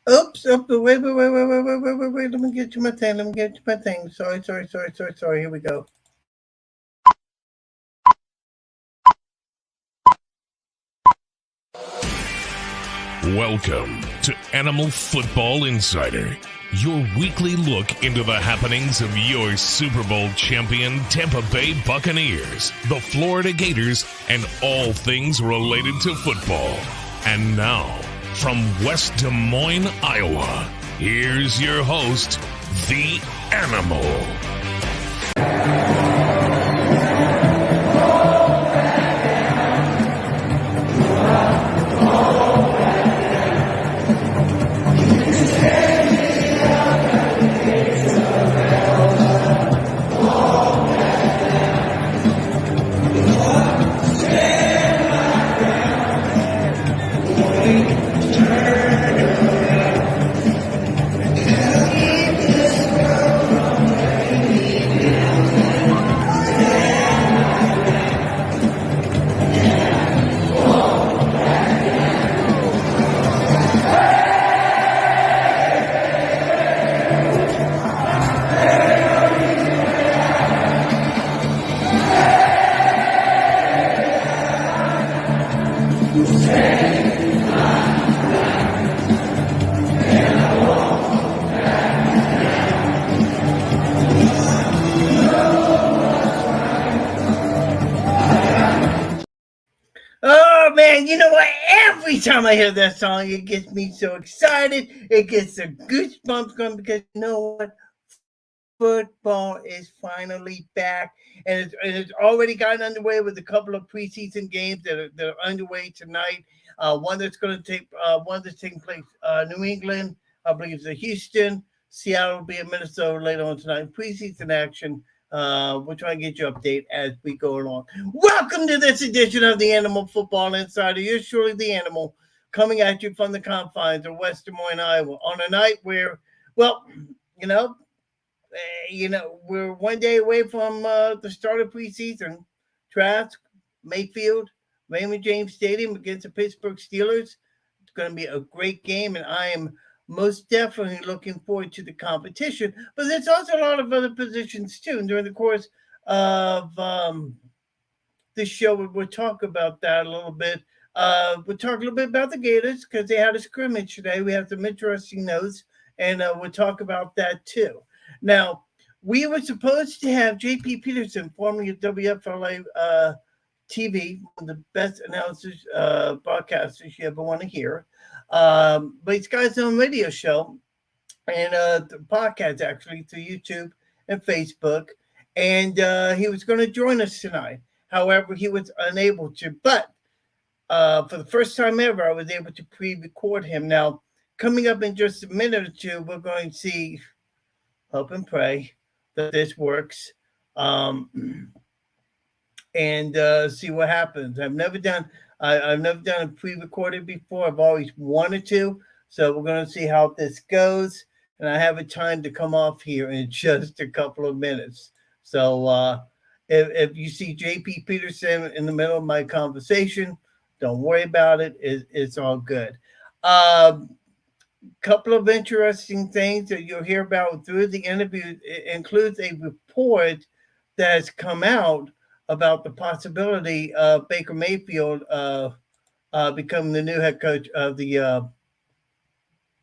Oops, oops, wait. Let me get to my thing. Sorry. Here we go. Welcome to Animal Football Insider, your weekly look into the happenings of your Super Bowl champion Tampa Bay Buccaneers, the Florida Gators, and all things related to football. And now, from West Des Moines, Iowa, here's your host, The Animal. Oh man, you know what? Every time I hear that song, it gets me so excited. It gets the goosebumps going because you know what? Football is finally back, and it's already gotten underway with a couple of preseason games that are underway tonight. One that's taking place New England, I believe it's Houston. Seattle will be in Minnesota later on tonight. Preseason action. We'll try and get you update as we go along. Welcome to this edition of the Animal Football Insider. You're surely the animal coming at you from the confines of West Des Moines, Iowa, on a night where, well, you know, we're one day away from the start of preseason. Trask, Mayfield, Raymond James Stadium against the Pittsburgh Steelers. It's going to be a great game, and I am most definitely looking forward to the competition. But there's also a lot of other positions too. And during the course of this show, we'll talk about that a little bit. We'll talk a little bit about the Gators because they had a scrimmage today. We have some interesting notes, and we'll talk about that too. Now, we were supposed to have J.P. Peterson, formerly of WFLA TV, one of the best announcers, broadcasters you ever want to hear. But he's got his own radio show and the podcast actually through YouTube and Facebook. And he was going to join us tonight. However, he was unable to. But for the first time ever, I was able to pre-record him. Now, coming up in just a minute or two, we're going to see, hope and pray that this works, and see what happens. I've never done a pre-recorded before. I've always wanted to, so we're going to see how this goes. And I have a time to come off here in just a couple of minutes. So if you see JP Peterson in the middle of my conversation, don't worry about it. It's all good. Couple of interesting things that you'll hear about through the interview. It includes a report that has come out about the possibility of Baker Mayfield becoming the new head coach of the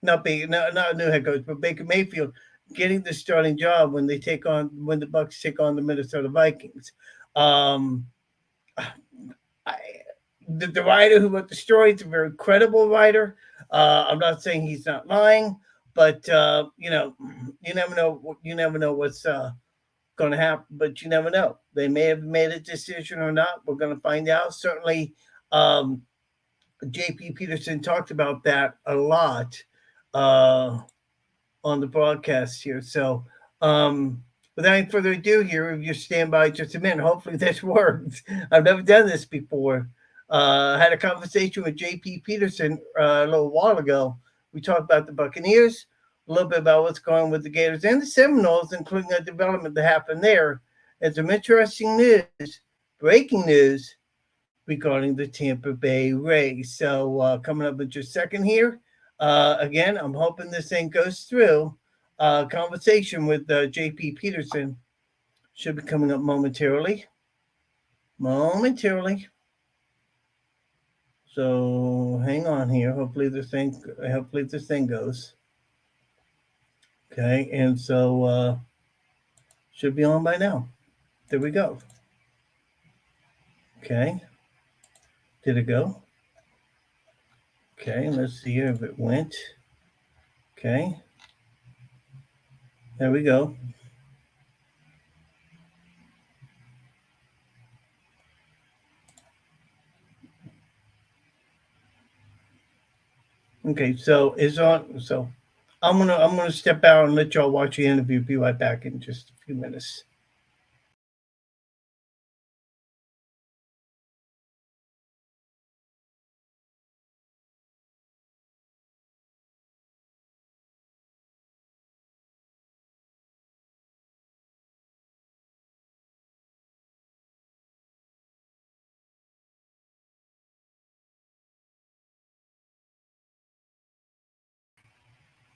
not a new head coach, but Baker Mayfield getting the starting job when the Bucs take on the Minnesota Vikings. I, the writer who wrote the story is a very credible writer. I'm not saying he's not lying, but you never know. You never know what's going to happen, but you never know. They may have made a decision or not. We're going to find out. Certainly, J.P. Peterson talked about that a lot on the broadcast here. So, without any further ado, here, if you stand by just a minute, hopefully this works. I've never done this before. I had a conversation with J.P. Peterson a little while ago. We talked about the Buccaneers, a little bit about what's going on with the Gators and the Seminoles, including the development that happened there. And some interesting news, breaking news regarding the Tampa Bay Rays. So coming up in just a second here, Again, I'm hoping this thing goes through. Conversation with JP Peterson should be coming up momentarily. So hang on here. Hopefully this thing goes. Okay, and so should be on by now. There we go. Okay. Did it go? Okay, let's see here if it went. Okay. There we go. Okay, so it's on. So I'm gonna step out and let y'all watch the interview. Be right back in just a few minutes.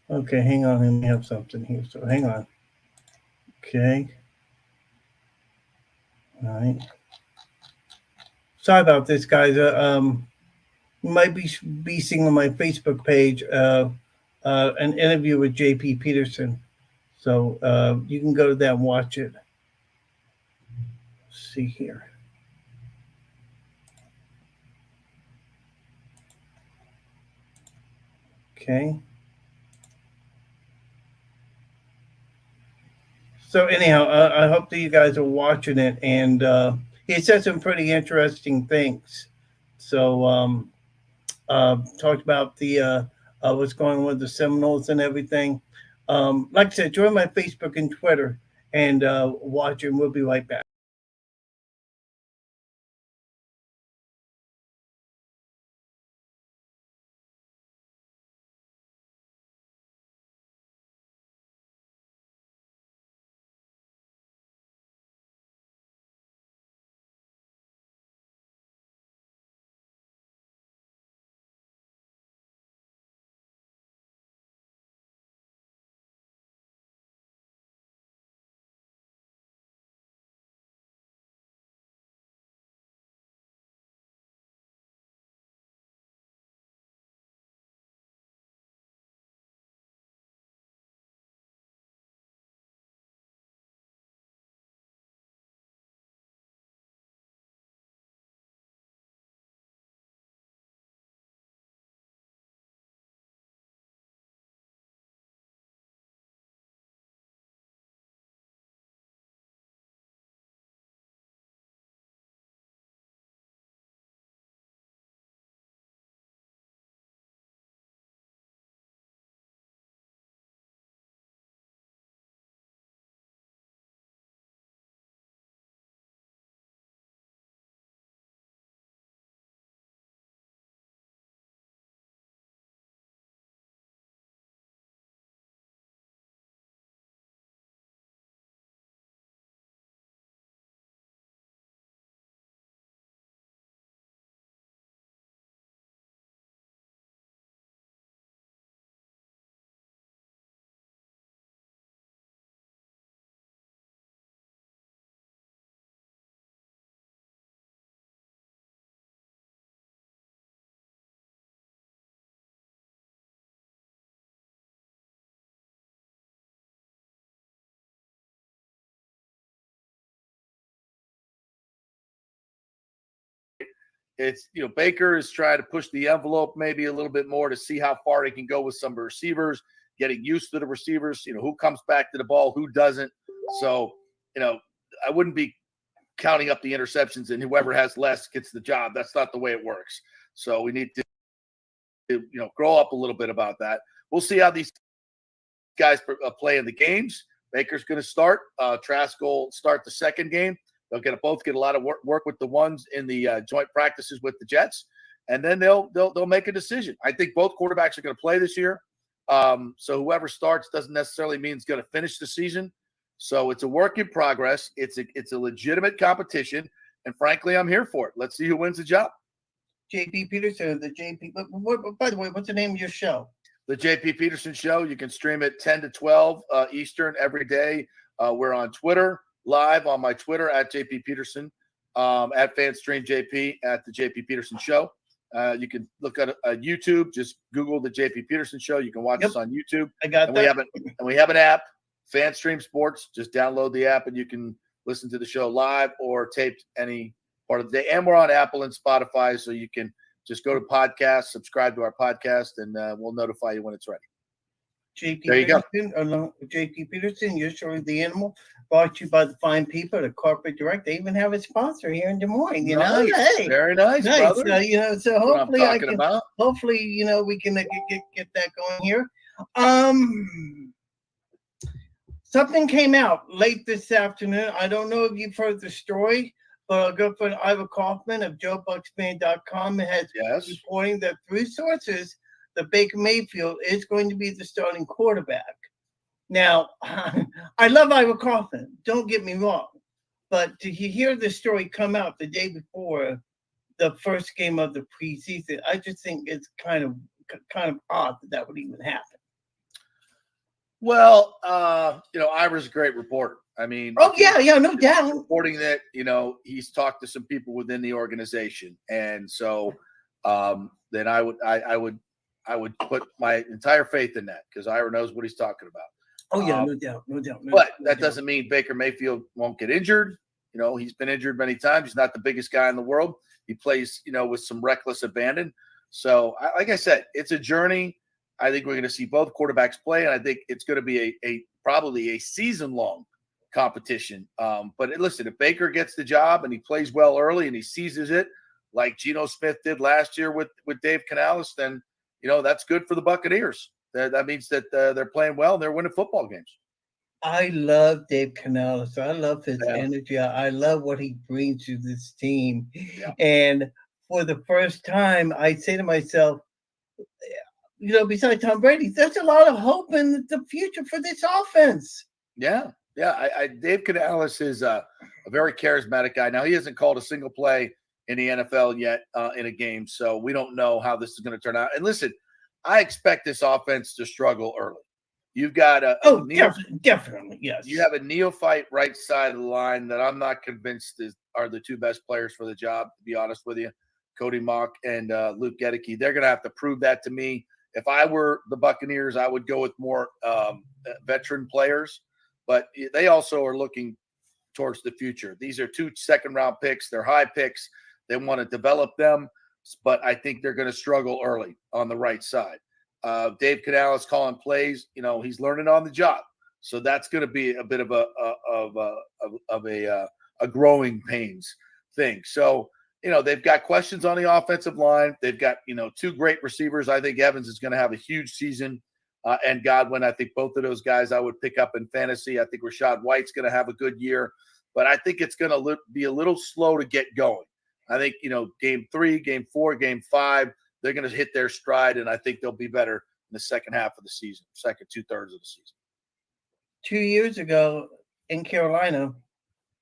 Okay, hang on. Let me have something here. So hang on. Okay. All right. Sorry about this, guys. You might be seeing on my Facebook page an interview with JP Peterson. So you can go to that and watch it. Let's see here. Okay. So anyhow, I hope that you guys are watching it, and he said some pretty interesting things. So talked about the what's going on with the Seminoles and everything. Like I said, join my Facebook and Twitter and watch it. And we'll be right back. It's, Baker is trying to push the envelope maybe a little bit more to see how far he can go with some receivers, getting used to the receivers, who comes back to the ball, who doesn't. So, I wouldn't be counting up the interceptions and whoever has less gets the job. That's not the way it works. So we need to grow up a little bit about that. We'll see how these guys play in the games. Baker's going to start. Trask will start the second game. They'll both get a lot of work with the ones in the joint practices with the Jets, and then they'll make a decision. I think both quarterbacks are going to play this year. So whoever starts doesn't necessarily mean it's going to finish the season. So it's a work in progress. It's a legitimate competition, and frankly, I'm here for it. Let's see who wins the job. JP Peterson, the JP. By the way, what's the name of your show? The JP Peterson Show. You can stream it 10 to 12 Eastern every day. We're on Twitter, live on my Twitter at JP Peterson, at FanStreamJP, at the JP Peterson Show. You can look at YouTube. Just Google the JP Peterson Show. You can watch us on YouTube. I got and that. We have an app, FanStream Sports. Just download the app and you can listen to the show live or taped any part of the day. And we're on Apple and Spotify, so you can just go to podcasts, subscribe to our podcast, and we'll notify you when it's ready. JP There you Peterson, along with JP Peterson, you're showing the animal, brought to you by the fine people at Corporate Direct. They even have a sponsor here in Des Moines. You know, hey, very nice, brother. So hopefully hopefully we can get that going here. Something came out late this afternoon. I don't know if you've heard the story, but our good friend Ivor Kaufman of JoeBucksFan.com has reporting that through sources that Baker Mayfield is going to be the starting quarterback. Now, I love Ivor Kaufman. Don't get me wrong, but to hear the story come out the day before the first game of the preseason, I just think it's kind of odd that would even happen. Well, Ivor's a great reporter. I mean, no doubt. Reporting that, he's talked to some people within the organization. And so then I would put my entire faith in that because Ivor knows what he's talking about. Oh, yeah, no doubt. But that doesn't mean Baker Mayfield won't get injured. He's been injured many times. He's not the biggest guy in the world. He plays, with some reckless abandon. So, like I said, it's a journey. I think we're going to see both quarterbacks play, and I think it's going to be probably a season-long competition. But listen, if Baker gets the job and he plays well early and he seizes it, like Geno Smith did last year with Dave Canales, then that's good for the Buccaneers. That means that they're playing well and they're winning football games. I love Dave Canales. I love his energy. I love what he brings to this team. Yeah. And for the first time, I say to myself, besides Tom Brady, there's a lot of hope in the future for this offense. Yeah. Dave Canales is a very charismatic guy. Now, he hasn't called a single play in the NFL yet in a game, so we don't know how this is going to turn out. And listen, I expect this offense to struggle early. You've got definitely, yes. You have a neophyte right side of the line that I'm not convinced are the two best players for the job, to be honest with you, Cody Mock and Luke Gedeke. They're going to have to prove that to me. If I were the Buccaneers, I would go with more veteran players, but they also are looking towards the future. These are 2 second-round picks. They're high picks. They want to develop them, but I think they're going to struggle early on the right side. Dave Canales calling plays. He's learning on the job, so that's going to be a bit of a growing pains thing. So. They've got questions on the offensive line. They've got, 2 great receivers. I think Evans is going to have a huge season. And Godwin, I think both of those guys I would pick up in fantasy. I think Rachaad White's going to have a good year. But I think it's going to be a little slow to get going. I think, game 3, game 4, game 5, they're going to hit their stride. And I think they'll be better in the second half of the season, second 2/3 of the season. 2 years ago in Carolina,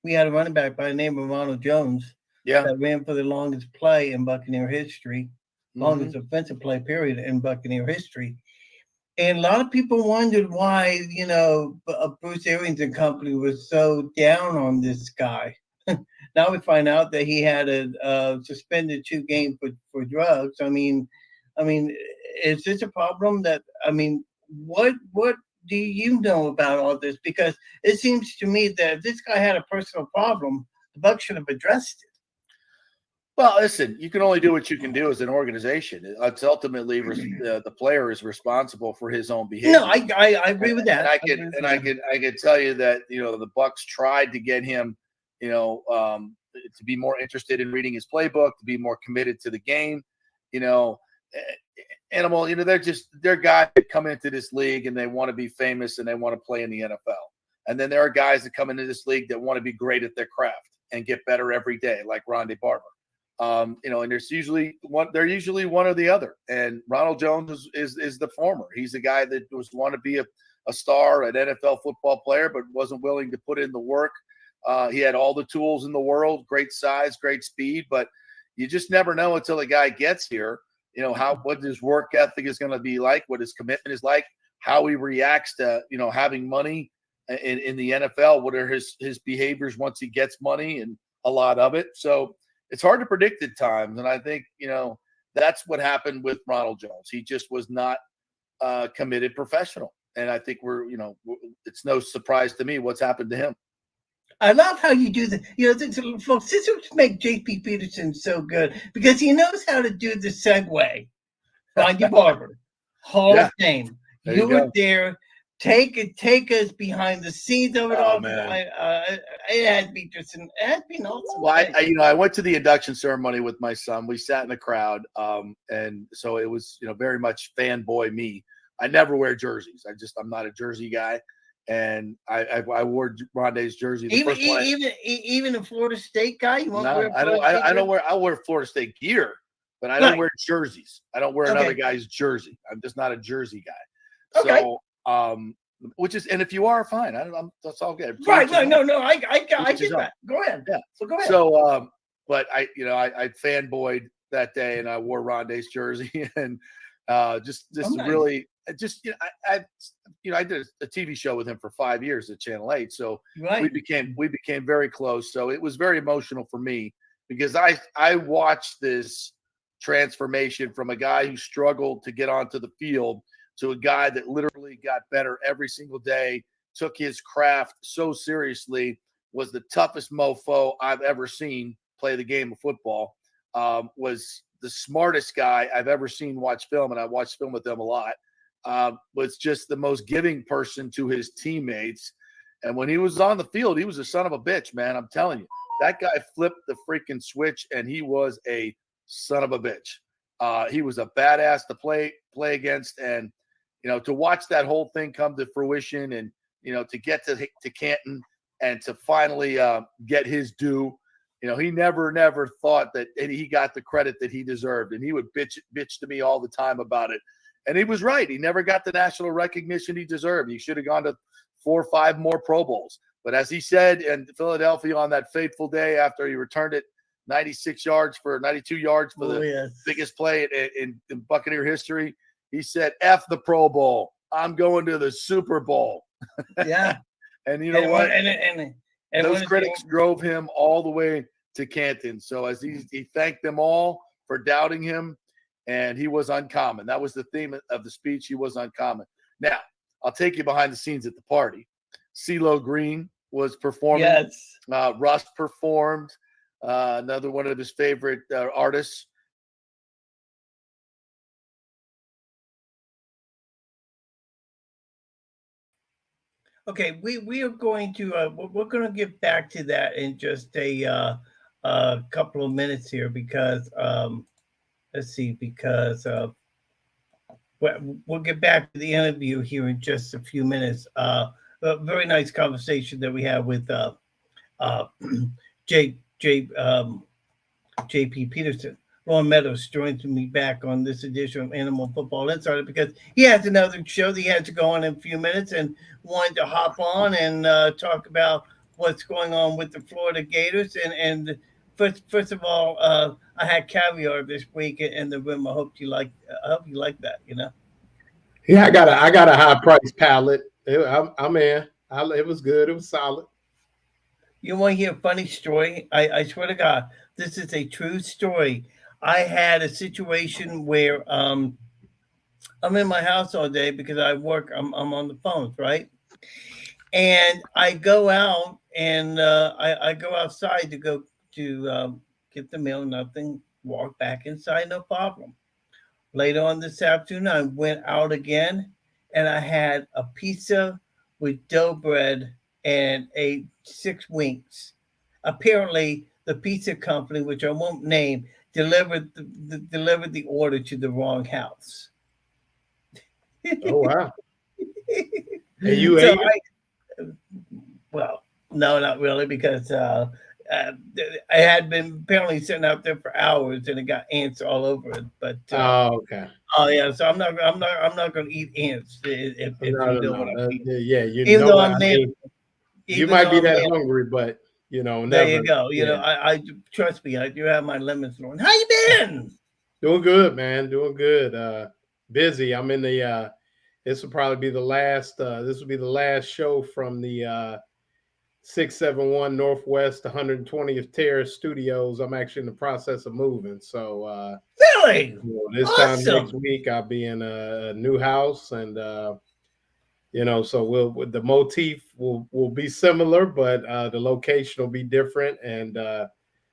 we had a running back by the name of Ronald Jones. That ran for the longest play in Buccaneer history, longest offensive play period in Buccaneer history. And a lot of people wondered why, Bruce Arians and company was so down on this guy. Now we find out that he had a suspended 2 games for drugs. I mean, is this a problem what do you know about all this? Because it seems to me that if this guy had a personal problem, the Bucs should have addressed it. Well, listen, you can only do what you can do as an organization. It's ultimately the player is responsible for his own behavior. No, I agree with that. And I can tell you that the Bucs tried to get him, to be more interested in reading his playbook, to be more committed to the game. Animal, they're guys that come into this league and they want to be famous and they want to play in the NFL. And then there are guys that come into this league that want to be great at their craft and get better every day, like Rondé Barber. And there's usually one or the other. And Ronald Jones is the former. He's the guy that want to be a star, an NFL football player, but wasn't willing to put in the work. He had all the tools in the world, great size, great speed, but you just never know until a guy gets here, what his work ethic is going to be like, what his commitment is like, how he reacts to, having money in the NFL, what are his behaviors once he gets money and a lot of it. So it's hard to predict at times. And I think, that's what happened with Ronald Jones. He just was not committed professional. And I think it's no surprise to me what's happened to him. I love how you do folks, this is what makes J.P. Peterson so good, because he knows how to do the segue. Find your barber, Hall of Fame. You were there. Take us behind the scenes of it all. Man. It has been awesome. Well, I went to the induction ceremony with my son. We sat in the crowd, and so it was very much fanboy me. I never wear jerseys. I'm not a jersey guy. And I wore Rondé's jersey. Even a Florida State guy. I wear Florida State gear, but I don't wear jerseys. I don't wear another guy's jersey. I'm just not a jersey guy. Okay. So, which is, and if you are, fine. That's all good. Right? No. I get that. Go ahead. Yeah. So go ahead. So, but I fanboyed that day, and I wore Rondé's jersey, and I did a TV show with him for 5 years at Channel 8. So we became very close. So it was very emotional for me, because I watched this transformation from a guy who struggled to get onto the field to a guy that literally got better every single day, took his craft so seriously, was the toughest mofo I've ever seen play the game of football, was the smartest guy I've ever seen watch film, and I watched film with them a lot. Was just the most giving person to his teammates. And when he was on the field, he was a son of a bitch, man. I'm telling you, that guy flipped the freaking switch, and he was a son of a bitch. He was a badass to play against, and to watch that whole thing come to fruition, and to get to Canton and to finally get his due. He never thought that he got the credit that he deserved, and he would bitch to me all the time about it. And he was right. He never got the national recognition he deserved. He should have gone to 4 or 5 more Pro Bowls. But as he said in Philadelphia on that fateful day after he returned it 92 yards for the biggest play in Buccaneer history, he said, F the Pro Bowl. I'm going to the Super Bowl. Yeah. And you know what? And those critics drove him all the way to Canton. So as he thanked them all for doubting him, and he was uncommon. That was the theme of the speech. He was uncommon. Now, I'll take you behind the scenes at the party. CeeLo Green was performing. Yes. Russ performed. Another one of his favorite artists. Okay, we are going to we're going to get back to that in just a couple of minutes here, because let's see, because we'll get back to the interview here in just a few minutes. A very nice conversation that we have with J.P. Peterson. Ron Meadows joins me back on this edition of Animal Football Insider, because he has another show that he has to go on in a few minutes, and wanted to hop on and talk about what's going on with the Florida Gators. And first of all, I had caviar this week in the room. I hope you like that. Yeah, I got a high price palate. I'm in. It was good. It was solid. You want to hear a funny story? I swear to God, this is a true story. I had a situation where I'm in my house all day because I work. I'm on the phones, right? And I go out and I go outside to go to get the mail. Nothing. Walk back inside, no problem. Later on this afternoon, I went out again, and I had a pizza with dough bread and 6 wings. Apparently, the pizza company, which I won't name, delivered the order to the wrong house. Oh wow! And you ate it? Well, no, not really, because I had been apparently sitting out there for hours, and it got ants all over it. But okay. Oh yeah, so I'm not going to eat ants if you know what I mean. Yeah, even though I'm there, you might be that hungry, but never. There you go. I trust me. I do have my lemons. How you been? Doing good, man. Doing good. Busy. I'm in the. This will probably be the last. This will be the last show from the 671 Northwest 120th Terrace Studios. I'm actually in the process of moving, so Really? this time Awesome. next week I'll be in a new house, and so the motif will be similar, but the location will be different, and a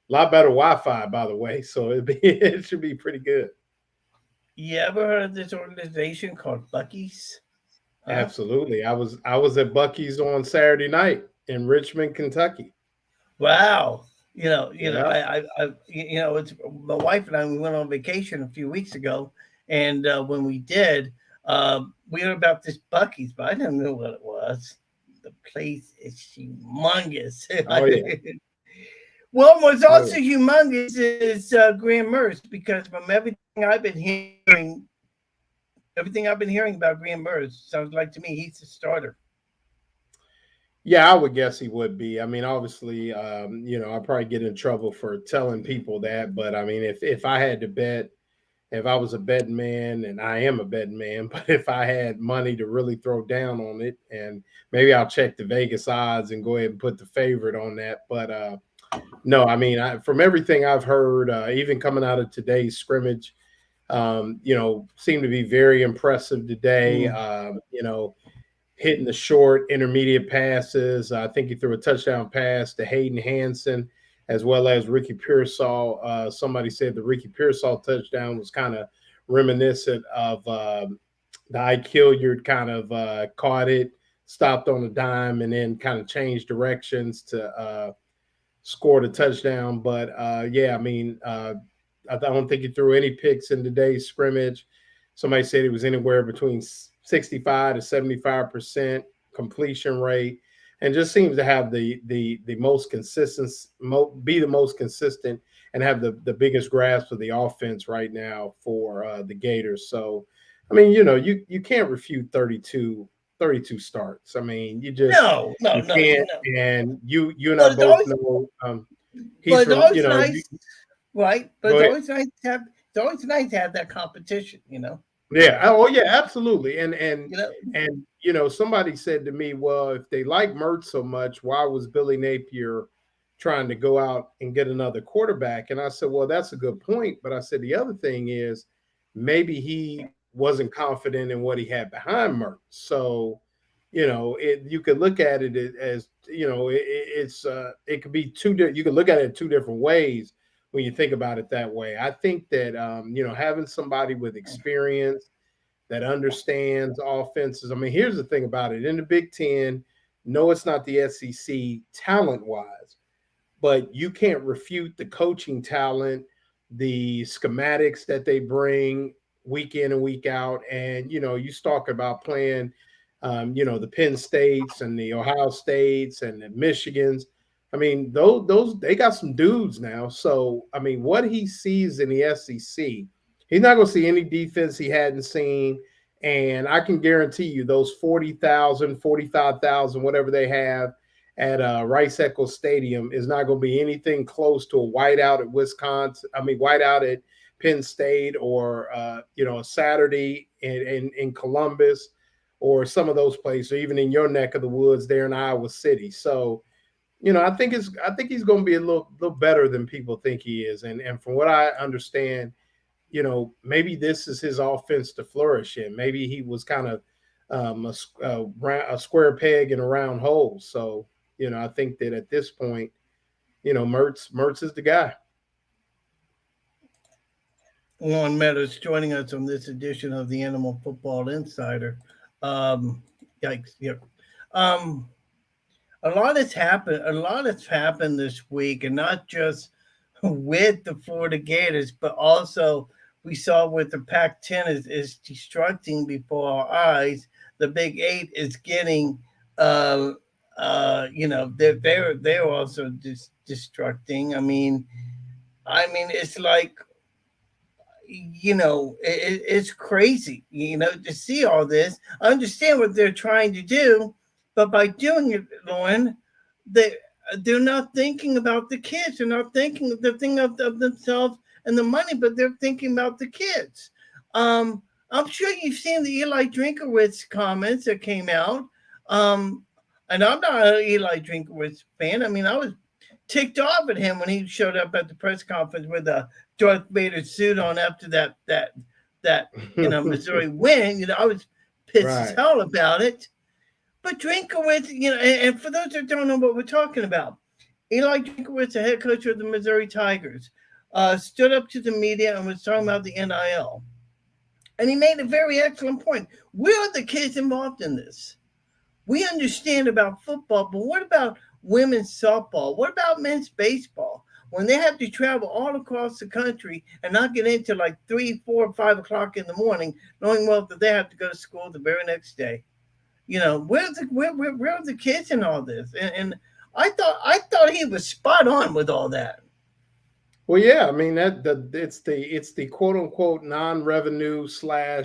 lot better Wi-Fi, by the way. So it should be pretty good. You ever heard of this organization called Buc-ee's? Huh? Absolutely. I was at Bucky's on Saturday night in Richmond, Kentucky. Wow. Yeah. It's my wife and I. We went on vacation a few weeks ago, and when we did, we heard about this Buc-ee's, but I didn't know what it was. The place is humongous. Oh yeah. Well, what's Oh also yeah. humongous is Graham Mertz, because from everything I've been hearing about Graham Mertz, sounds like to me he's the starter. Yeah, I would guess he would be. I mean, obviously, I'll probably get in trouble for telling people that, but I mean, if I had to bet, if I was a betting man, and I am a betting man, but if I had money to really throw down on it, and maybe I'll check the Vegas odds and go ahead and put the favorite on that. But no, I mean, from everything I've heard, even coming out of today's scrimmage, seemed to be very impressive today. Hitting the short, intermediate passes. I think he threw a touchdown pass to Hayden Hansen, as well as Ricky Pearsall. Somebody said the Ricky Pearsall touchdown was kind of reminiscent of the Ike Hilliard kind of caught it, stopped on a dime, and then kind of changed directions to score the touchdown. But I mean, I don't think he threw any picks in today's scrimmage. Somebody said it was anywhere between 65 to 75% completion rate, and just seems to have the most consistent, be the most consistent, and have the biggest grasp of the offense right now for the Gators. So, I mean, you can't refute 32 starts. I mean, you can't. No. And you and But I it's both always, know he's but it's from always nice, right? But go it's ahead. always nice to have. It's always nice to have that competition. Yeah. Oh, yeah. Absolutely. And You know. somebody said to me, "Well, if they like Mertz so much, why was Billy Napier trying to go out and get another quarterback?" And I said, "Well, that's a good point." But I said the other thing is maybe he wasn't confident in what he had behind Mertz. So, you could look at it as it could be you could look at it two different ways when you think about it that way. I think that having somebody with experience that understands offenses. I mean, here's the thing about it. In the Big Ten, no, it's not the SEC talent-wise, but you can't refute the coaching talent, the schematics that they bring week in and week out. And, you talk about playing, the Penn States and the Ohio States and the Michigans. I mean, those they got some dudes now. So, I mean, what he sees in the SEC, he's not going to see any defense he hadn't seen. And I can guarantee you those 40,000, 45,000, whatever they have at Rice-Eccles Stadium is not going to be anything close to a whiteout at whiteout at Penn State, or, a Saturday in Columbus, or some of those places, or even in your neck of the woods there in Iowa City. So, I think he's going to be a little better than people think he is. And from what I understand, maybe this is his offense to flourish in. Maybe he was kind of a square peg in a round hole. So, I think that at this point, Mertz is the guy. Juan Meadows joining us on this edition of the Animal Football Insider. Yikes! Yep. A lot has happened. A lot has happened this week, and not just with the Florida Gators, but also we saw with the Pac-10 is destructing before our eyes. The Big Eight is getting, they're also destructing. I mean, it's like, it's crazy, to see all this. I understand what they're trying to do, but by doing it, Lauren, they're not thinking about the kids. They're not thinking of themselves and the money, but they're thinking about the kids. I'm sure you've seen the Eli Drinkowitz comments that came out. Um, and I'm not an Eli Drinkowitz fan. I mean, I was ticked off at him when he showed up at the press conference with a Darth Vader suit on after that Missouri win. I was pissed as Right. hell about it. But Drinkowitz, and for those that don't know what we're talking about, Eli Drinkowitz, the head coach of the Missouri Tigers, stood up to the media and was talking about the NIL. And he made a very excellent point. We're the kids involved in this. We understand about football, but what about women's softball? What about men's baseball? When they have to travel all across the country and not get into like 3, 4, 5 o'clock in the morning, knowing well that they have to go to school the very next day. Where's the kids in all this? And I thought he was spot on with all that. Well, yeah, I mean it's the quote unquote non-revenue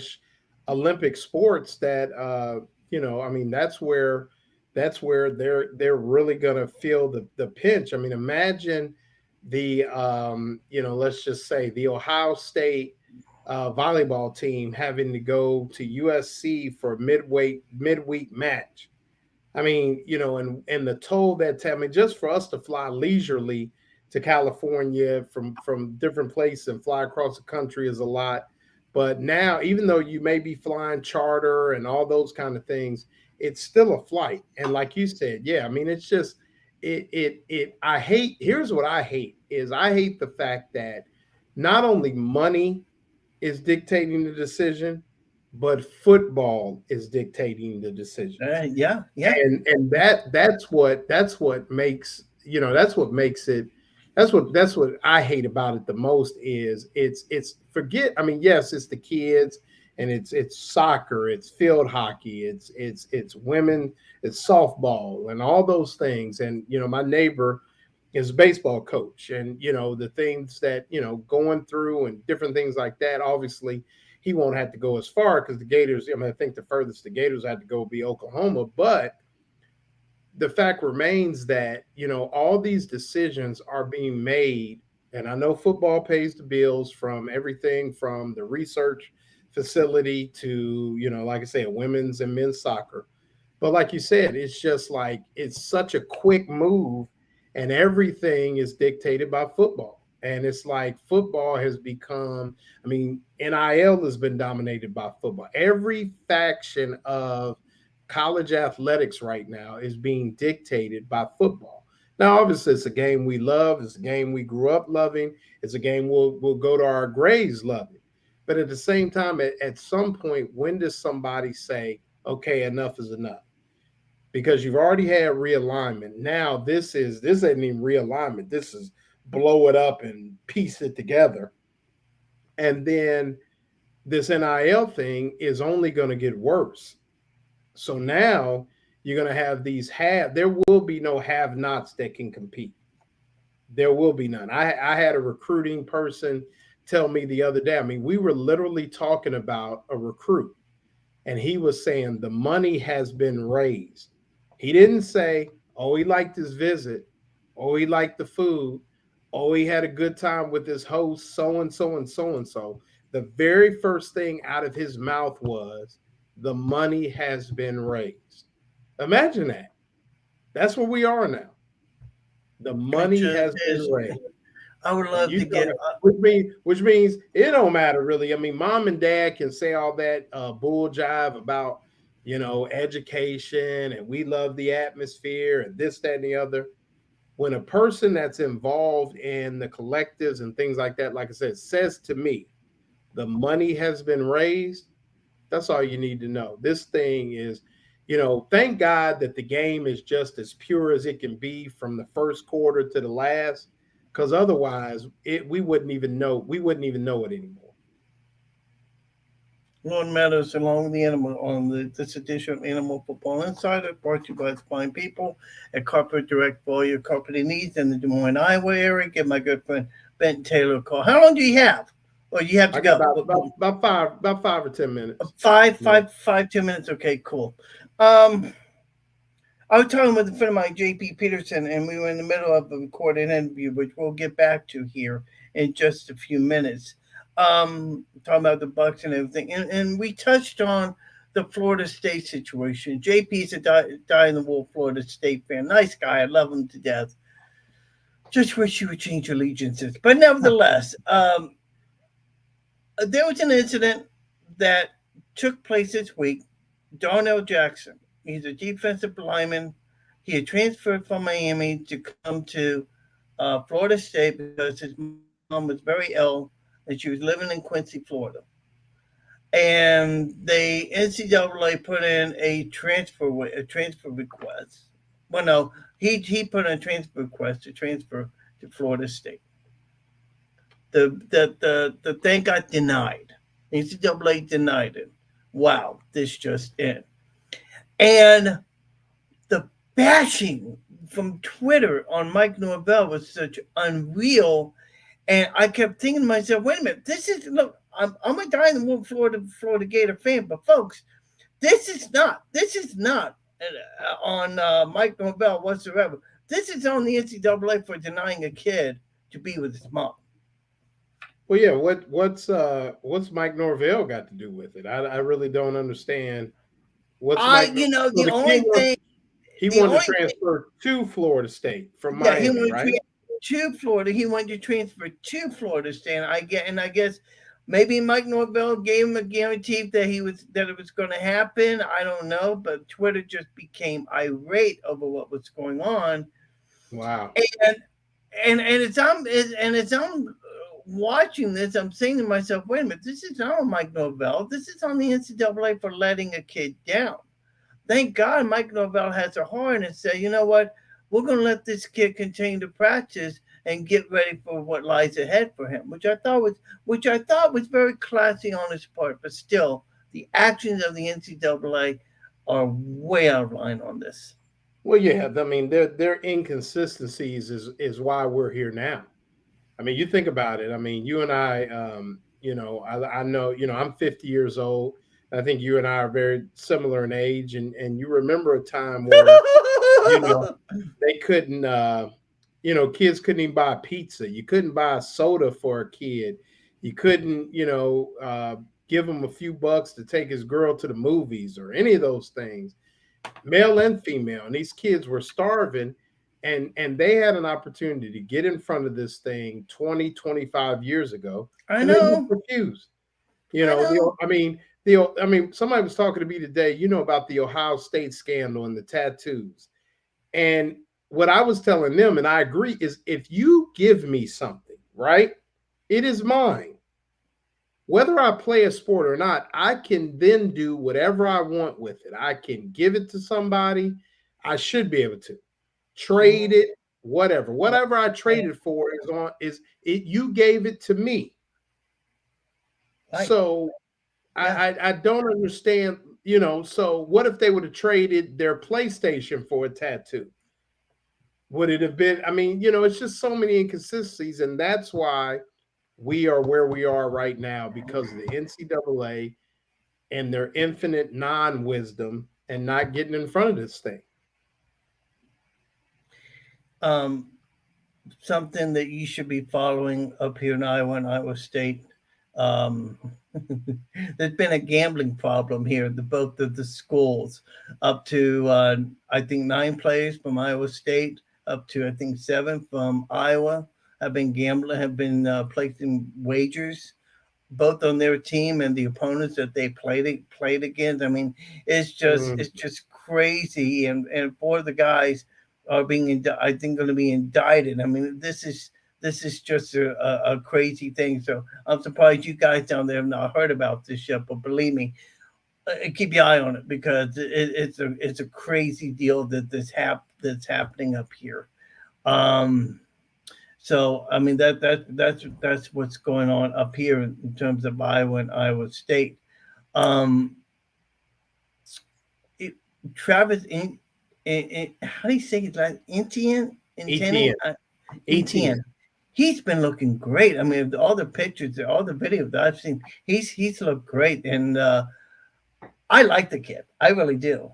/ Olympic sports that I mean that's where they're really gonna feel the pinch. I mean, imagine the let's just say the Ohio State volleyball team having to go to USC for a midweek match. I mean, and the toll I mean, just for us to fly leisurely to California from different places and fly across the country is a lot. But now, even though you may be flying charter and all those kind of things, it's still a flight. And like you said, yeah, I mean, it's just here's what I hate is I hate the fact that not only money is dictating the decision, but football is dictating the decision. Yeah. And that's what makes it. That's what I hate about it the most is it's forget. I mean, yes, it's the kids and it's soccer, it's field hockey, it's women, it's softball and all those things. And my neighbor is a baseball coach, and the things that going through and different things like that. Obviously, he won't have to go as far because the Gators. I mean, I think the furthest the Gators had to go would be Oklahoma, but the fact remains that all these decisions are being made, and I know football pays the bills from everything from the research facility to like I say, women's and men's soccer. But like you said, it's just like it's such a quick move, and everything is dictated by football. And it's like football has become. I mean, NIL has been dominated by football. Every faction of college athletics right now is being dictated by football. Now, obviously, it's a game we love. It's a game we grew up loving. It's a game we'll go to our graves loving. But at the same time, at some point, when does somebody say, okay, enough is enough? Because you've already had realignment. Now, this isn't even realignment. This is blow it up and piece it together. And then this NIL thing is only going to get worse. So now you're going to have there will be no have-nots that can compete. There will be none. I had a recruiting person tell me the other day, I mean, we were literally talking about a recruit, and he was saying the money has been raised. He didn't say, oh, he liked his visit. Oh, he liked the food. Oh, he had a good time with his host, so-and-so and so-and-so. The very first thing out of his mouth was, the money has been raised. Imagine that. That's where we are now. The money has been raised. I would love to get it. Which means it don't matter really. I mean, mom and dad can say all that bull jive about, education and we love the atmosphere and this, that, and the other. When a person that's involved in the collectives and things like that, like I said, says to me, the money has been raised, that's all you need to know. This thing is, thank God that the game is just as pure as it can be from the first quarter to the last, because otherwise we wouldn't even know it anymore. Lord Meadows, along with the animal on this edition of Animal Football Insider, brought to you by the fine people at Carpet Direct for all your carpeting needs in the Des Moines, Iowa area. Give my good friend Ben Taylor a call. How long do you have? Or you have to go? About 5 or 10 minutes. 10 minutes. Okay, cool. I was talking with a friend of mine, JP Peterson, and we were in the middle of a recorded interview, which we'll get back to here in just a few minutes. Talking about the Bucs and everything, and we touched on the Florida State situation. JP's a die in the wool Florida State fan. Nice guy. I love him to death. Just wish you would change allegiances. But nevertheless, there was an incident that took place this week. Darnell Jackson, he's a defensive lineman. He had transferred from Miami to come to Florida State because his mom was very ill and she was living in Quincy, Florida. And the NCAA put in a transfer request. Well, no, he put in a transfer request to transfer to Florida State. The thing got denied. NCAA denied it. Wow, this just in. And the bashing from Twitter on Mike Norvell was such unreal. And I kept thinking to myself, wait a minute, look, I'm a die in the wool Florida Gator fan, but folks, this is not on Mike Norvell whatsoever. This is on the NCAA for denying a kid to be with his mom. Well, yeah. What's Mike Norvell got to do with it? I really don't understand. The only thing he wanted to transfer to Florida State from Miami, right? To Florida, he wanted to transfer to Florida State. I guess maybe Mike Norvell gave him a guarantee that it was going to happen. I don't know, but Twitter just became irate over what was going on. Wow. And it's I'm watching this. I'm saying to myself, wait a minute, this is not on Mike Norvell. This is on the NCAA for letting a kid down. Thank God Mike Norvell has a heart and said, you know what, we're going to let this kid continue to practice and get ready for what lies ahead for him, which I thought was very classy on his part. But still, the actions of the NCAA are way out of line on this. Well, yeah, I mean, their inconsistencies is why we're here now. I mean, you think about it. I mean, you and I, I know, I'm 50 years old. I think you and I are very similar in age, and you remember a time where they couldn't, kids couldn't even buy pizza. You couldn't buy a soda for a kid. You couldn't, give him a few bucks to take his girl to the movies or any of those things, male and female. And these kids were starving, and they had an opportunity to get in front of this thing 20, 25 years ago. I know. They refused. Somebody was talking to me today, about the Ohio State scandal and the tattoos. And what I was telling them, and I agree, is if you give me something, right, it is mine. Whether I play a sport or not, I can then do whatever I want with it. I can give it to somebody. I should be able to trade it, whatever I traded for you gave it to me. Right. So I don't understand, so what if they would have traded their PlayStation for a tattoo? Would it have been, it's just so many inconsistencies, and that's why we are where we are right now, because of the NCAA and their infinite non-wisdom and not getting in front of this thing. Something that you should be following up here in Iowa and Iowa State. There's been a gambling problem here at both of the schools. Up to I think 9 players from Iowa State, up to I think 7 from Iowa have been placing wagers, both on their team and the opponents that they played against. I mean, it's just crazy, and 4 of the guys are going to be indicted. I mean, this is just a crazy thing. So I'm surprised you guys down there have not heard about this yet. But believe me, keep your eye on it, because it's a crazy deal that's happening up here. So I mean that's what's going on up here in terms of Iowa and Iowa State. Travis, how do you say his last? Etienne. He's been looking great. I mean, all the pictures, all the videos that I've seen, he's looked great, and I like the kid. I really do.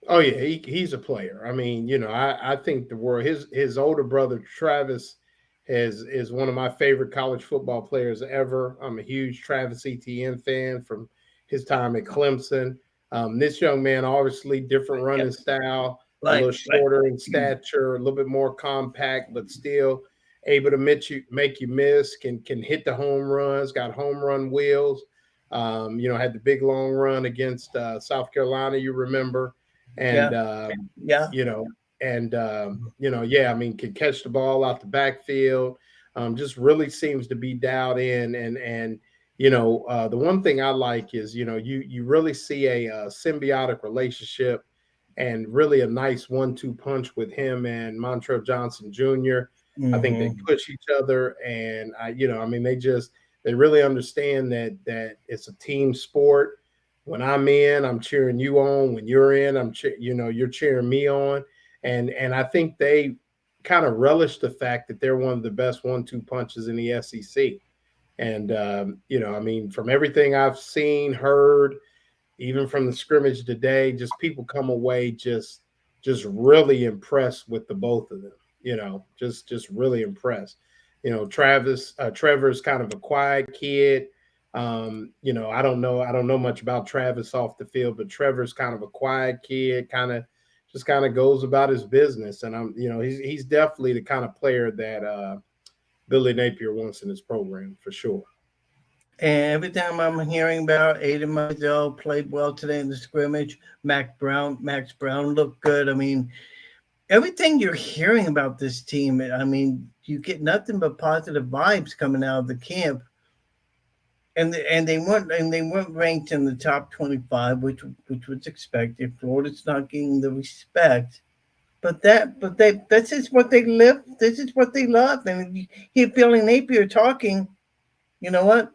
Oh yeah, he's a player. I mean, I think the world. His older brother Travis is one of my favorite college football players ever. I'm a huge Travis Etienne fan from his time at Clemson. This young man, obviously, different running style, a little shorter in stature, a little bit more compact, but still able to make you miss. Can hit the home runs. Got home run wheels. Had the big long run against South Carolina. You remember, and yeah. I mean, can catch the ball out the backfield. Just really seems to be dialed in, and the one thing I like is you really see a symbiotic relationship and really a nice 1-2 punch with him and Montrell Johnson Jr. I think they push each other, and they really understand that it's a team sport. When I'm in, I'm cheering you on. When you're in, you're cheering me on. And I think they kind of relish the fact that they're one of the best 1-2 punches in the SEC. And from everything I've seen, heard, even from the scrimmage today, just people come away just really impressed with the both of them. Just really impressed. Trevor's kind of a quiet kid. I don't know much about Travis off the field, but Trevor's kind of a quiet kid, kind of goes about his business. And he's definitely the kind of player that Billy Napier wants in his program for sure. And every time I'm hearing about Aiden Mizell played well today in the scrimmage, Max Brown looked good. I mean, everything you're hearing about this team, I mean, you get nothing but positive vibes coming out of the camp. And they weren't ranked in the top 25, which was expected. Florida's not getting the respect, but this is what they live. This is what they love. And you hear Billy Napier talking, you know what?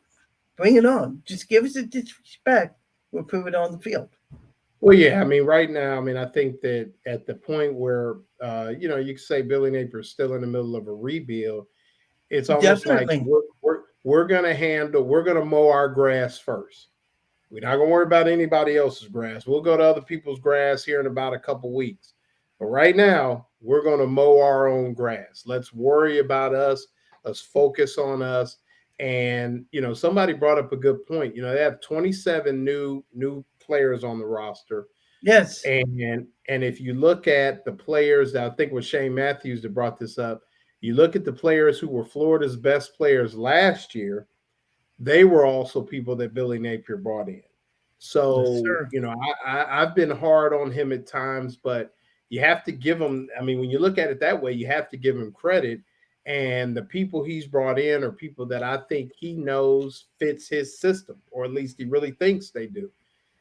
Bring it on. Just give us a disrespect. We'll prove it on the field. Well, yeah, I mean, right now, I mean, I think that at the point where, you could say Billy Napier is still in the middle of a rebuild, it's almost Definitely. like we're going to mow our grass first. We're not going to worry about anybody else's grass. We'll go to other people's grass here in about a couple weeks. But right now, we're going to mow our own grass. Let's worry about us. Let's focus on us. And, somebody brought up a good point. They have 27 new players on the roster. Yes. And if you look at the players, I think it was Shane Matthews that brought this up. You look at the players who were Florida's best players last year, they were also people that Billy Napier brought in. So, yes, I've been hard on him at times, but you have to give him, I mean, when you look at it that way, you have to give him credit. And the people he's brought in are people that I think he knows fits his system, or at least he really thinks they do.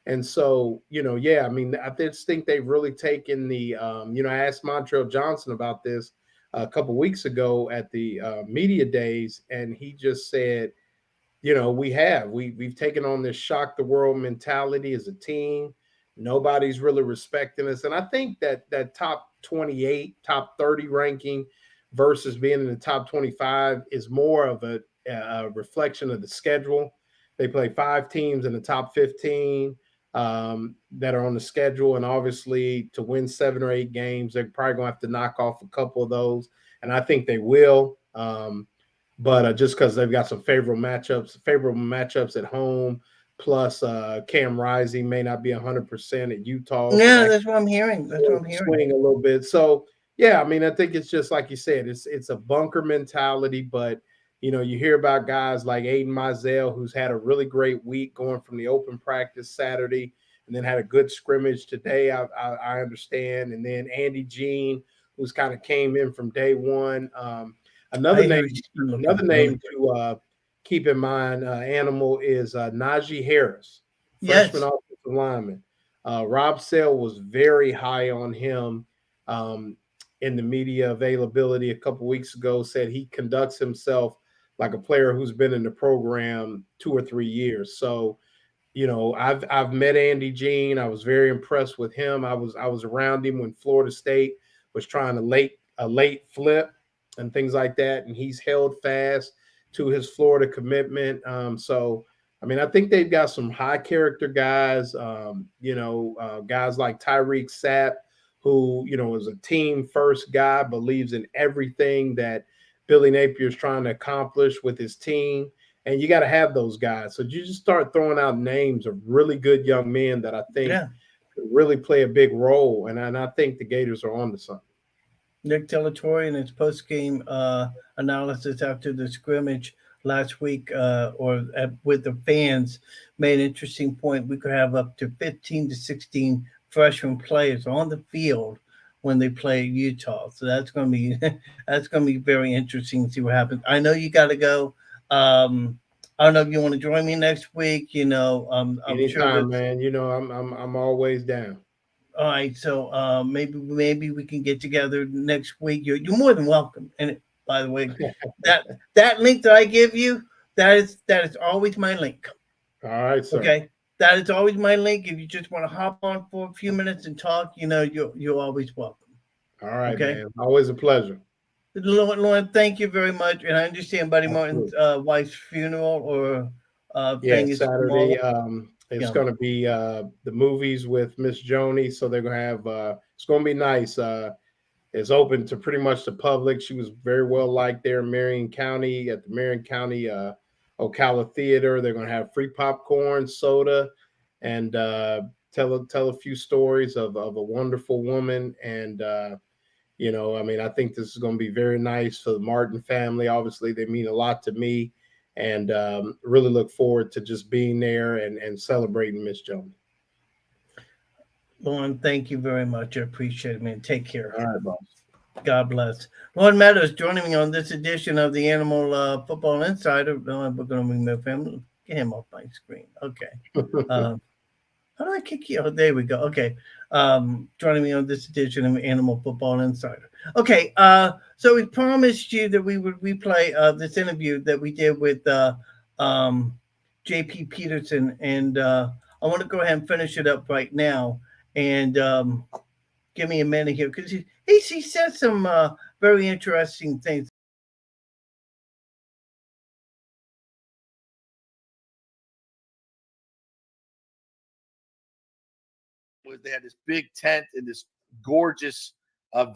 And so, I mean, I just think they've really taken the, I asked Montrell Johnson about this a couple of weeks ago at the media days, and he just said, we've taken on this shock the world mentality as a team. Nobody's really respecting us. And I think that top 28, top 30 ranking versus being in the top 25 is more of a reflection of the schedule. They play 5 teams in the top 15 that are on the schedule. And obviously to win 7 or 8 games, they're probably going to have to knock off a couple of those. And I think they will. But just because they've got some favorable matchups at home, plus Cam Rising may not be 100% at Utah. Yeah, that's what I'm hearing. Swing a little bit. So, yeah, I mean, I think it's just like you said, it's a bunker mentality. But, you hear about guys like Aiden Mizell, who's had a really great week going from the open practice Saturday and then had a good scrimmage today, I understand. And then Andy Jean, who's kind of came in from day one. Another name to keep in mind, Animal, is Najee Harris, freshman offensive lineman. Rob Sale was very high on him in the media availability a couple weeks ago, said he conducts himself like a player who's been in the program 2 or 3 years. So, I've met Andy Jean. I was very impressed with him. I was around him when Florida State was trying a late flip and things like that, and he's held fast to his Florida commitment. So, I mean, I think they've got some high character guys. Guys like Tyreek Sapp, who is a team first guy, believes in everything that Billy Napier's trying to accomplish with his team. And you got to have those guys. So you just start throwing out names of really good young men that I think really play a big role. And I think the Gators are on to something. Nick Telatorre in his post-game analysis after the scrimmage last week with the fans made an interesting point. We could have up to 15 to 16 freshman players on the field when they play Utah. So that's going to be very interesting to see what happens. I know you got to go. I don't know if you want to join me next week. I'm Anytime, sure man. I'm always down. All right, so maybe we can get together next week. You're more than welcome. And by the way, that link that I give you, that is always my link. All right, sir. Okay, that is always my link. If you just want to hop on for a few minutes and talk, you're always welcome. All right, okay? Man. Always a pleasure. Lauren, thank you very much. And I understand Buddy Martin's wife's funeral or thing is Saturday. It's going to be the movies with Miss Joni. So they're going to have, it's going to be nice. It's open to pretty much the public. She was very well liked there in Marion County at the Marion County Ocala Theater. They're going to have free popcorn, soda, and tell a few stories of a wonderful woman. And, I think this is going to be very nice for the Martin family. Obviously, they mean a lot to me. And really look forward to just being there and celebrating Miss Joni. Lauren, thank you very much. I appreciate it, man. Take care. All right, boss. God bless. Lauren Meadows joining me on this edition of the Animal Football Insider. We're going to remove him. Get him off my screen. Okay. How do I kick you? Oh, there we go. Okay. Joining me on this edition of Animal Football Insider. Okay. So we promised you that we would replay this interview that we did with J.P. Peterson. And I want to go ahead and finish it up right now. And give me a minute here because he said some very interesting things. They had this big tent in this gorgeous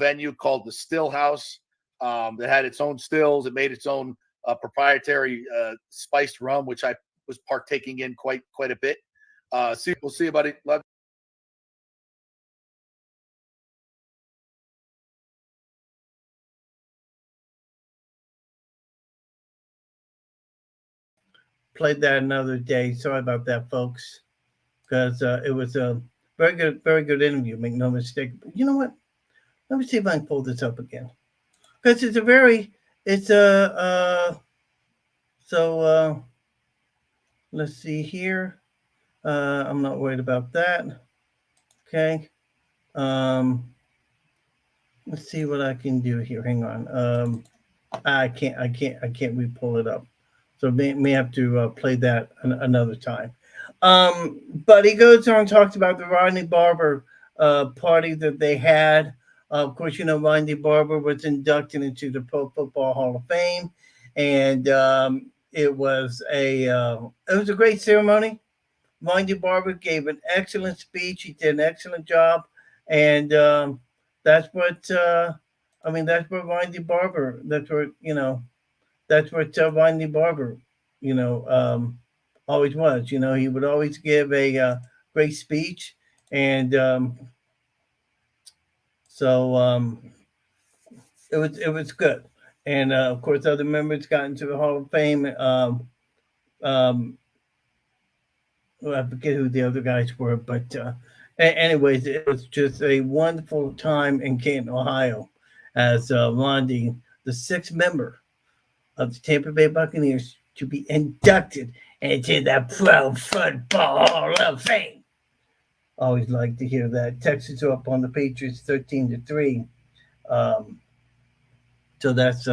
venue called the Still House that had its own stills. It made its own proprietary spiced rum, which I was partaking in quite a bit. We'll see about it. Played that another day. Sorry about that, folks, because it was a very good interview. Make no mistake. But you know what? Let me see if I can pull this up again, because let's see here. I'm not worried about that. Okay. Let's see what I can do here. Hang on. I can't re-pull it up. So may have to play that another time. But he goes on and talks about the Rodney Barber party that they had. Of course, Rodney Barber was inducted into the Pro Football Hall of Fame, and it was a great ceremony. Rodney Barber gave an excellent speech. He did an excellent job, and that's what Rodney Barber. That's what Rodney Barber, always was. He would always give a great speech, and it was good. And of course, other members got into the Hall of Fame. I forget who the other guys were, but anyways, it was just a wonderful time in Canton, Ohio, as Rondi, the sixth member of the Tampa Bay Buccaneers, to be inducted into the Pro Football Hall of Fame. Always like to hear that. Texans are up on the Patriots 13-3. So that's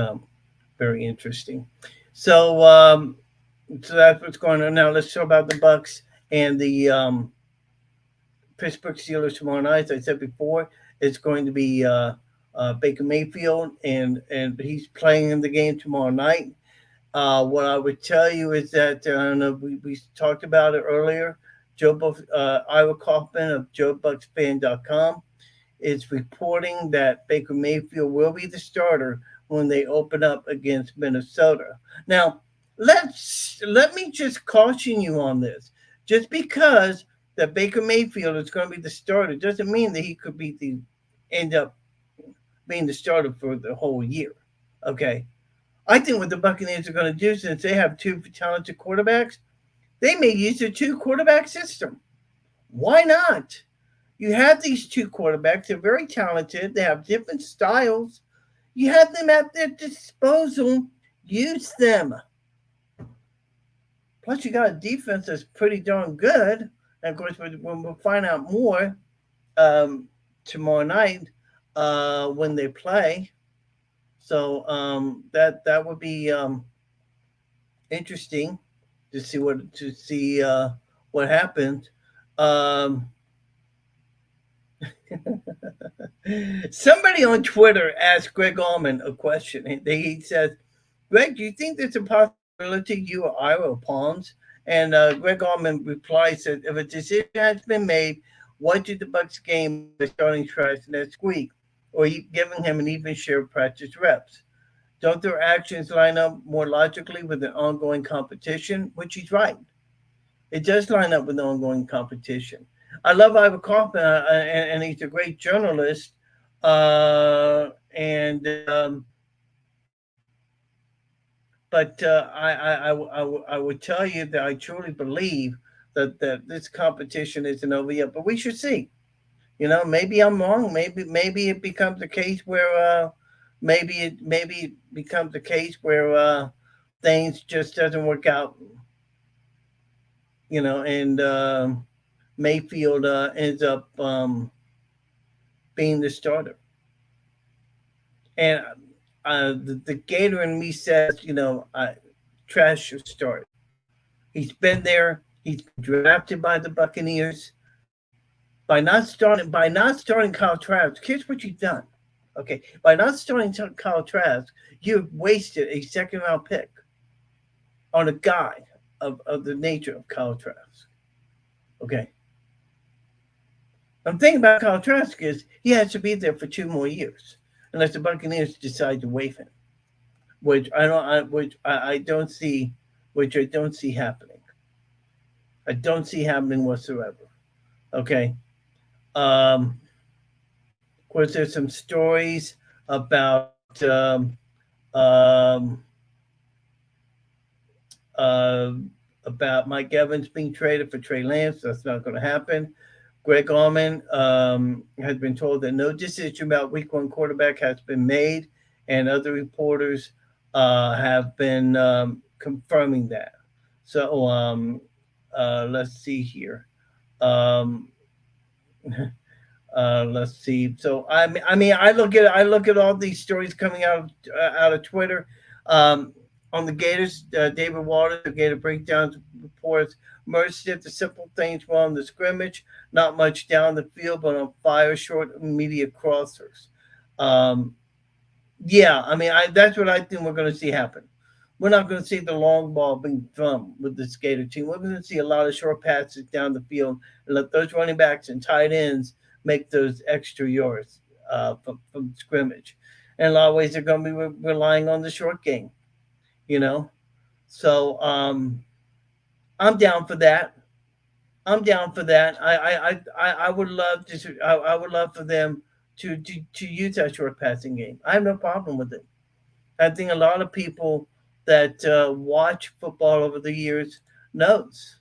very interesting. So that's what's going on now. Let's talk about the Bucs and the Pittsburgh Steelers tomorrow night. As I said before, it's going to be Baker Mayfield, and he's playing in the game tomorrow night. What I would tell you is that we talked about it earlier. Ira Kaufman of JoeBucksFan.com is reporting that Baker Mayfield will be the starter when they open up against Minnesota. Now, let me just caution you on this. Just because that Baker Mayfield is going to be the starter doesn't mean that he could be the end up being the starter for the whole year. Okay. I think what the Buccaneers are going to do, since they have two talented quarterbacks, they may use a two quarterback system. Why not? You have these two quarterbacks. They're very talented. They have different styles. You have them at their disposal. Use them. Plus, you got a defense that's pretty darn good. And of course, we'll find out more tomorrow night when they play. So that would be interesting to see what happens. Somebody on Twitter asked Greg Allman a question. He says, "Greg, do you think there's a possibility you or I will pawns?" And Greg Allman replies that if a decision has been made, what do the Bucs gain by starting Trash next week, or giving him an even share of practice reps? Don't their actions line up more logically with an ongoing competition? Which he's right. It does line up with the ongoing competition. I love Ivor Kaufman, and he's a great journalist. And but I would tell you that I truly believe that this competition isn't over yet. But we should see. Maybe I'm wrong. Maybe it becomes a case where maybe it becomes a case where things just doesn't work out. And Mayfield ends up being the starter. And the Gator in me says, Trash should start. He's been there. He's been drafted by the Buccaneers. By not starting Kyle Trask, here's what you've done. Okay, by not starting Kyle Trask, you've wasted a second-round pick on a guy of the nature of Kyle Trask. Okay. I'm thinking about Kyle Trask is he has to be there for 2 more years, unless the Buccaneers decide to waive him, which I don't see happening. I don't see happening whatsoever. Okay. Of course, there's some stories about Mike Evans being traded for Trey Lance. That's not going to happen. Greg Allman has been told that no decision about Week 1 quarterback has been made, and other reporters have been confirming that. So let's see here. Let's see. So I mean, I look at all these stories coming out of Twitter. On the Gators, David Waters, the Gator Breakdowns reports, Mertz did the simple things well in the scrimmage, not much down the field, but on fire, short, immediate crossers. Yeah, I mean, that's what I think we're going to see happen. We're not going to see the long ball being thrown with this Gator team. We're going to see a lot of short passes down the field and let those running backs and tight ends make those extra yards from scrimmage. And in a lot of ways, they're going to be relying on the short game. So I'm down for that. I would love I would love for them to use that short passing game. I have no problem with it. I think a lot of people that watch football over the years knows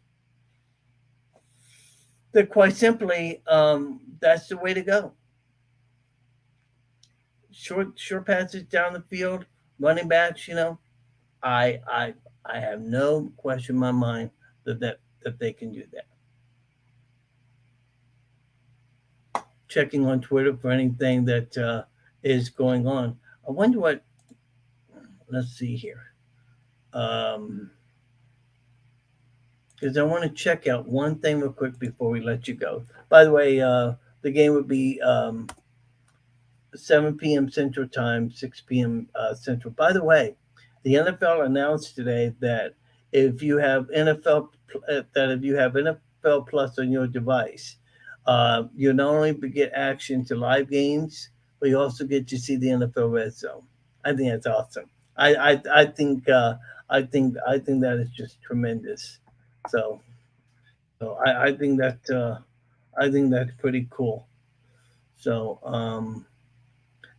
that quite simply that's the way to go. Short passes down the field, running backs. I have no question in my mind that they can do that. Checking on Twitter for anything that is going on. I wonder what. Let's see here. Because I want to check out one thing real quick before we let you go. By the way, the game would be 7 p.m. Central Time, 6 p.m. Central. By the way, the NFL announced today that if you have NFL Plus on your device, you not only get action to live games, but you also get to see the NFL Red Zone. I think that's awesome. I think that is just tremendous. So I think that's pretty cool. So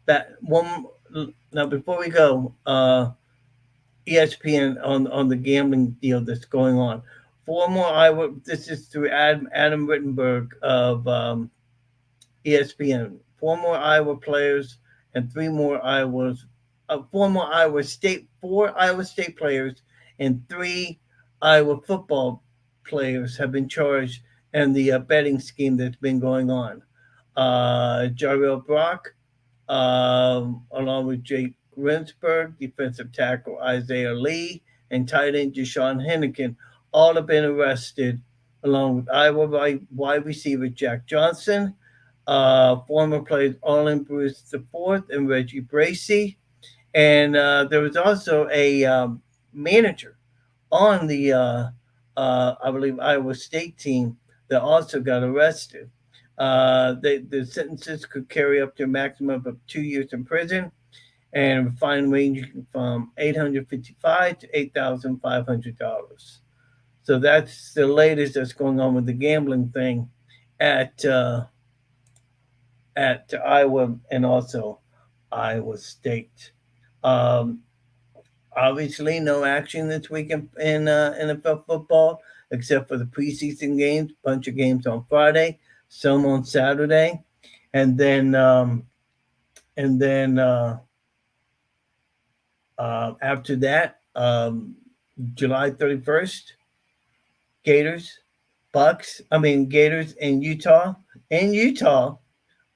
that one now before we go, ESPN on the gambling deal that's going on. Four more Iowa. This is through Adam Rittenberg of ESPN. Four more Iowa players and four Iowa State players and three Iowa football players have been charged in the betting scheme that's been going on. Jarrell Brock, along with Jake Grinsberg, defensive tackle Isaiah Lee, and tight end Deshaun Hennigan, all have been arrested, along with Iowa wide receiver Jack Johnson, former players Arlen Bruce IV and Reggie Bracey, and there was also a manager on the, I believe, Iowa State team that also got arrested. The sentences could carry up to a maximum of 2 years in prison and a fine ranging from $855 to $8,500. So that's the latest that's going on with the gambling thing at Iowa and also Iowa State. Obviously, no action this week in NFL football except for the preseason games. Bunch of games on Friday, some on Saturday, and then after that, July 31st, Gators in Utah. In Utah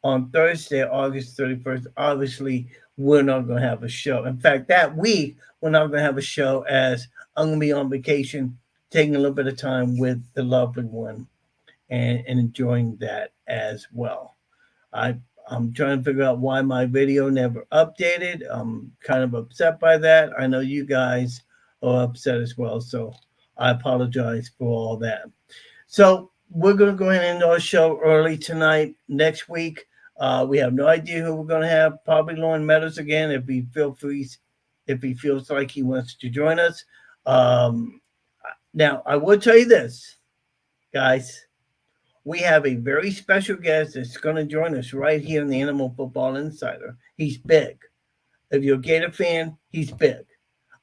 on Thursday, August 31st. Obviously, we're not going to have a show. In fact, that week, we're not going to have a show as I'm going to be on vacation, taking a little bit of time with the lovely one and enjoying that as well. I'm trying to figure out why my video never updated. I'm kind of upset by that. I know you guys are upset as well, so I apologize for all that. So we're going to go ahead and end our show early tonight. Next week, we have no idea who we're going to have. Probably Lauren Meadows again if he feels like he wants to join us. Now, I will tell you this, guys. We have a very special guest that's going to join us right here in the Animal Football Insider. He's big. If you're a Gator fan, he's big.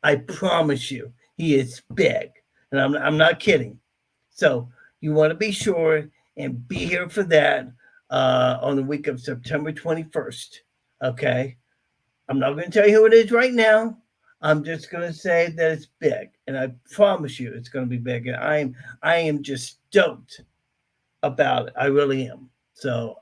I promise you, he is big. And I'm not kidding. So you want to be sure and be here for that on the week of September 21st. Okay? I'm not going to tell you who it is right now. I'm just going to say that it's big. And I promise you it's going to be big. And I am just stoked about it. I really am. So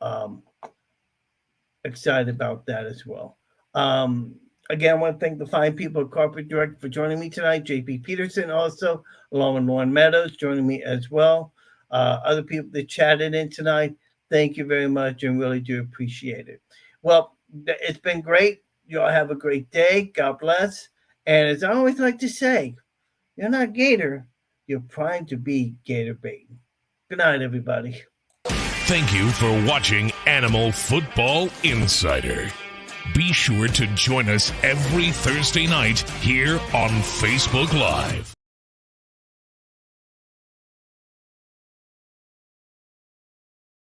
excited about that as well. Again, I want to thank the fine people at Corporate Direct for joining me tonight. JP Peterson also, along with Lauren Meadows, joining me as well. Other people that chatted in tonight, thank you very much and really do appreciate it. Well, it's been great. You all have a great day. God bless. And as I always like to say, you're not Gator. You're primed to be Gator bait. Good night, everybody. Thank you for watching Animal Football Insider. Be sure to join us every Thursday night here on Facebook Live.